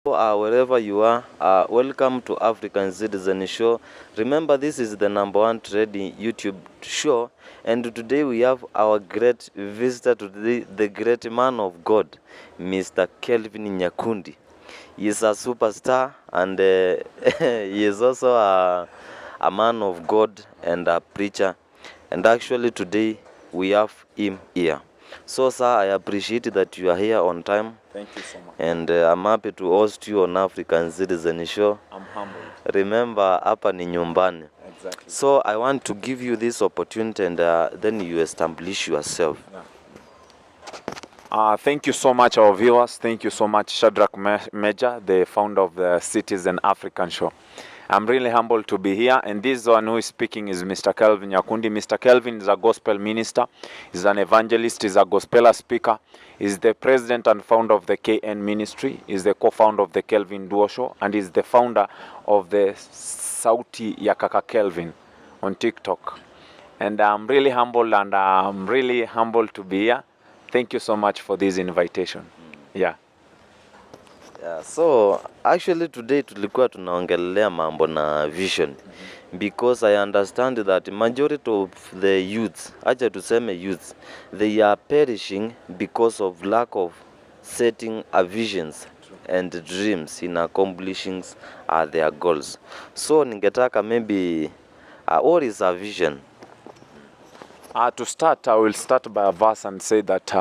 Wherever you are, welcome to African Citizen Show. Remember, this is the #1 trending YouTube show, and today we have our great visitor today, the great man of God, Mr. Kelvin Nyakundi. He is a superstar, and he is also a man of God and a preacher. And actually, today we have him here. So, sir, I appreciate that you are here on time. Thank you so much. And I'm happy to host you on African Citizen Show. I'm humbled. Remember, hapa ni nyumbani. Exactly. So I want to give you this opportunity, and then you establish yourself. Thank you so much, our viewers. Thank you so much, Shadrack Major, the founder of the Citizen African Show. I'm really humbled to be here, and this one who is speaking is Mr. Kelvin Nyakundi. Mr. Kelvin is a gospel minister, he's an evangelist, he's a gospel speaker, he's the president and founder of the KN Ministry, he's the co-founder of the Kelvin Duo Show, and he's the founder of the Sauti ya Kaka Kelvin on TikTok. And I'm really humbled, and I'm really humbled to be here. Thank you so much for this invitation. Yeah. Yeah, so actually today tulikuwa tunaongelea mambo na vision, because I understand that majority of the youths, acha tuseme youths, they are perishing because of lack of setting a visions and dreams in accomplishing their goals. So ningetaka maybe what is a vision? To start, I will start by a verse and say that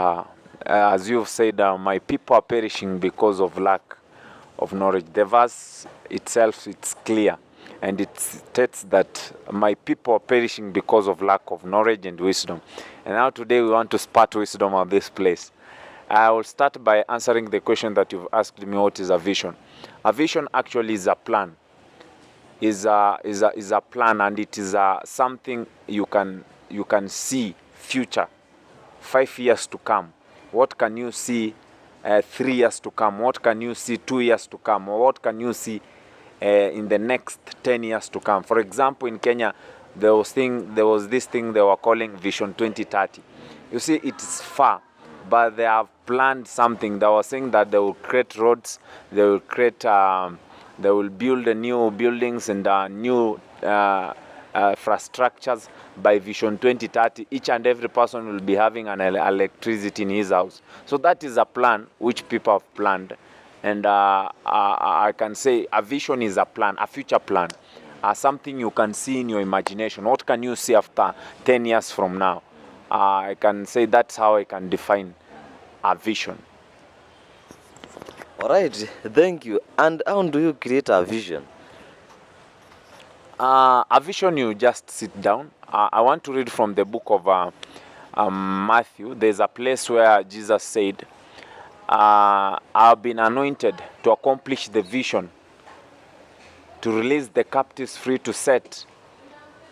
as you've said, my people are perishing because of lack of knowledge. The verse itself, it's clear, and it states that my people are perishing because of lack of knowledge and wisdom. And now today we want to spark wisdom of this place. I will start by answering the question that you've asked me, what is a vision? A vision actually is a plan. Is a plan, and it is something you can see future, 5 years to come. What can you see 3 years to come? What can you see 2 years to come? Or what can you see in the next 10 years to come? For example, in Kenya, there was this thing they were calling Vision 2030. You see, it is far, but they have planned something. They were saying that they will create roads, they will build new buildings and new infrastructures. By Vision 2030, each and every person will be having an electricity in his house. So that is a plan which people have planned, and I can say a vision is a plan, a future plan, something you can see in your imagination. What can you see after 10 years from now? I can say that's how I can define a vision. All right, thank you. And how do you create a vision? A vision, you just sit down. I want to read from the book of Matthew. There's a place where Jesus said, I've been anointed to accomplish the vision, to release the captives free, to set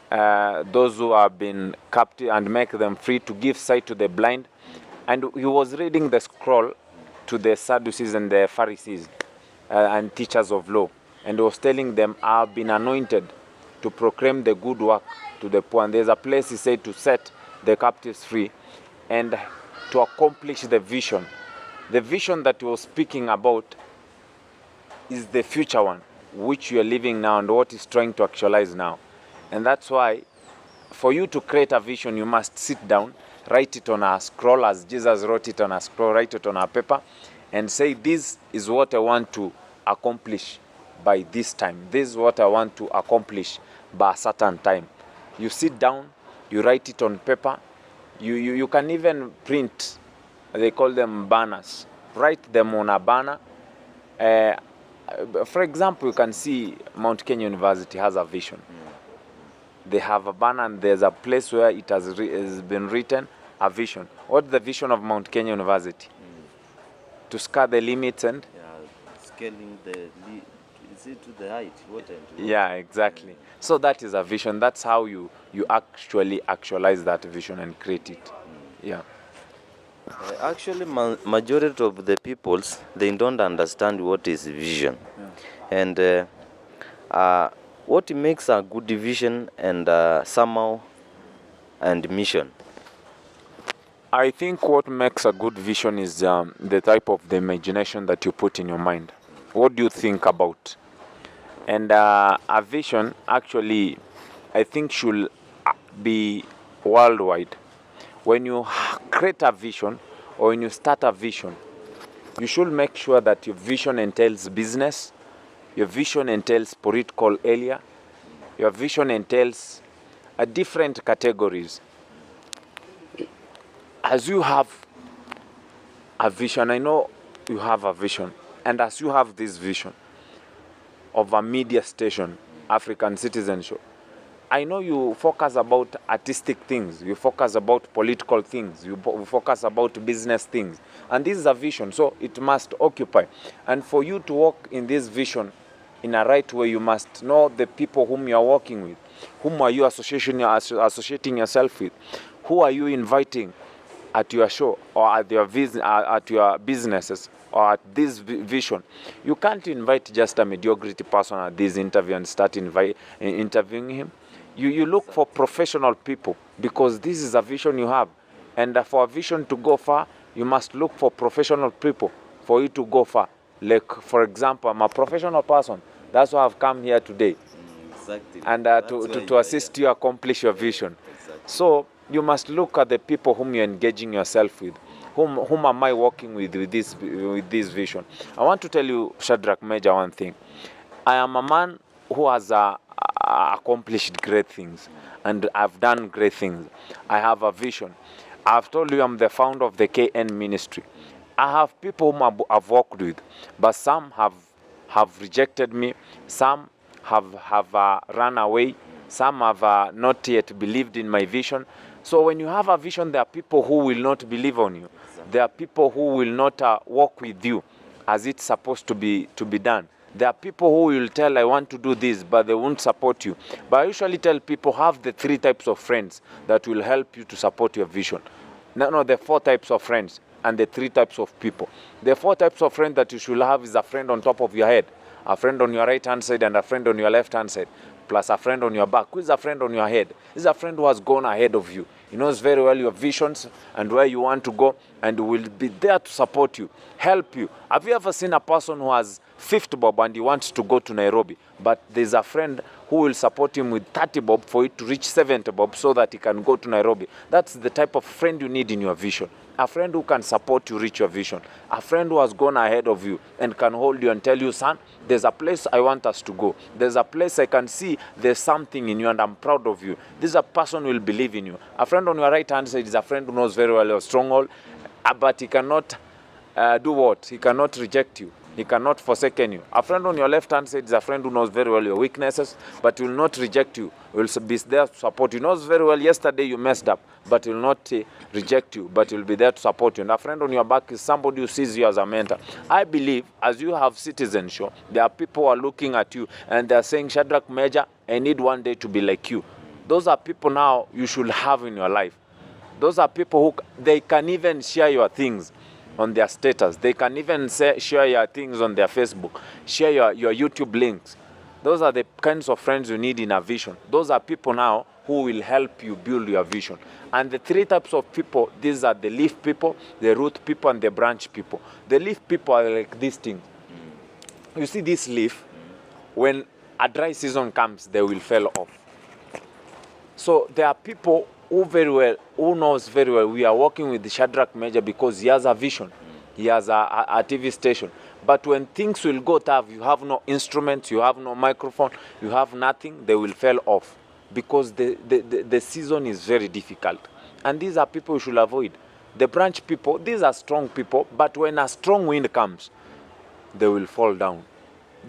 those who have been captive and make them free, to give sight to the blind. And he was reading the scroll to the Sadducees and the Pharisees and teachers of law. And he was telling them, I've been anointed to proclaim the good work to the poor. And there's a place he said to set the captives free and to accomplish the vision. The vision that he was speaking about is the future one, which you are living now and what is trying to actualize now. And that's why for you to create a vision, you must sit down, write it on a scroll as Jesus wrote it on a scroll, write it on a paper and say, this is what I want to accomplish by this time. This is what I want to accomplish by a certain time. You sit down, you write it on paper. You can even print, they call them banners. Write them on a banner. For example, you can see Mount Kenya University has a vision. They have a banner, and there's a place where it has been written, a vision. What's the vision of Mount Kenya University? To scale the limits and Scaling is it to the height? Yeah, exactly. So that is a vision. That's how you actually actualize that vision and create it. Yeah. Actually, majority of the peoples, they don't understand what is vision. And what makes a good vision and somehow and mission. I think what makes a good vision is the type of the imagination that you put in your mind. What do you think about? And a vision, actually, I think should be worldwide. When you create a vision or when you start a vision, you should make sure that your vision entails business, your vision entails political area, your vision entails different categories. As you have a vision, I know you have a vision, and as you have this vision of a media station, African Citizen Show, I know you focus about artistic things, you focus about political things, you focus about business things. And this is a vision, so it must occupy. And for you to walk in this vision in a right way, you must know the people whom you are working with. Whom are you associating yourself with? Who are you inviting at your show or at your businesses or at this vision? You can't invite just a mediocrity person at this interview and start interviewing him. You look for professional people because this is a vision you have. And for a vision to go far, you must look for professional people for you to go far. Like, for example, I'm a professional person. That's why I've come here today. Exactly. And to assist you accomplish your vision. Exactly. So you must look at the people whom you're engaging yourself with. Whom am I working with this vision? I want to tell you, Shadrack Major, one thing. I am a man who has accomplished great things, and I've done great things. I have a vision. I've told you I'm the founder of the KN ministry. I have people whom I've worked with, but some have rejected me, some have run away, some have not yet believed in my vision. So when you have a vision, there are people who will not believe on you. There are people who will not work with you as it's supposed to be done. There are people who will tell, I want to do this, but they won't support you. But I usually tell people, have the 3 types of friends that will help you to support your vision. No, the 4 types of friends and the 3 types of people. The 4 types of friends that you should have is a friend on top of your head, a friend on your right-hand side, and a friend on your left-hand side, plus a friend on your back. Who is a friend on your head? This is a friend who has gone ahead of you. He knows very well your visions and where you want to go, and will be there to support you, help you. Have you ever seen a person who has 50 bob and he wants to go to Nairobi, but there's a friend who will support him with 30 bob for it to reach 70 bob so that he can go to Nairobi? That's the type of friend you need in your vision. A friend who can support you reach your vision. A friend who has gone ahead of you and can hold you and tell you, son, there's a place I want us to go. There's a place I can see there's something in you and I'm proud of you. This is a person who will believe in you. A friend on your right hand side is a friend who knows very well your stronghold, but he cannot do what? He cannot reject you. He cannot forsaken you. A friend on your left-hand side is a friend who knows very well your weaknesses, but will not reject you. Will be there to support you. He knows very well yesterday you messed up, but will not reject you, but will be there to support you. And a friend on your back is somebody who sees you as a mentor. I believe, as you have citizenship, there are people who are looking at you, and they are saying, Shadrack Major, I need one day to be like you. Those are people now you should have in your life. Those are people who they can even share your things on their status. They can even share your things on their Facebook, share your YouTube links. Those are the kinds of friends you need in a vision. Those are people now who will help you build your vision. And the 3 types of people, these are the leaf people, the root people, and the branch people. The leaf people are like this thing. You see this leaf, when a dry season comes, they will fall off. So there are people who knows very well, we are working with the Shadrack Major because he has a vision. He has a TV station. But when things will go tough, you have no instruments, you have no microphone, you have nothing, they will fall off. Because the season is very difficult. And these are people you should avoid. The branch people, these are strong people, but when a strong wind comes, they will fall down.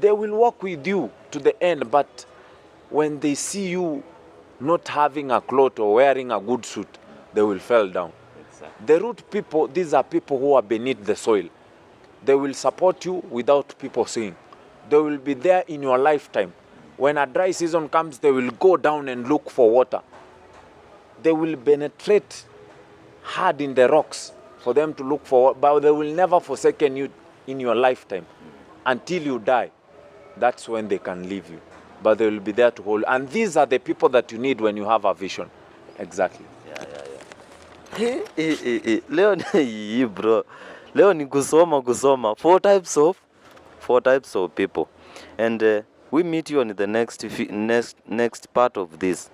They will walk with you to the end, but when they see you not having a cloth or wearing a good suit, they will fall down. Exactly. The root people, these are people who are beneath the soil. They will support you without people seeing. They will be there in your lifetime. When a dry season comes, they will go down and look for water. They will penetrate hard in the rocks for them to look for water, but they will never forsaken you in your lifetime. Until you die, that's when they can leave you. But they will be there to hold. And these are the people that you need when you have a vision. Exactly. Leo ni bro. Leo ni kusoma. 4 4 types of people. And we meet you on the next part of this.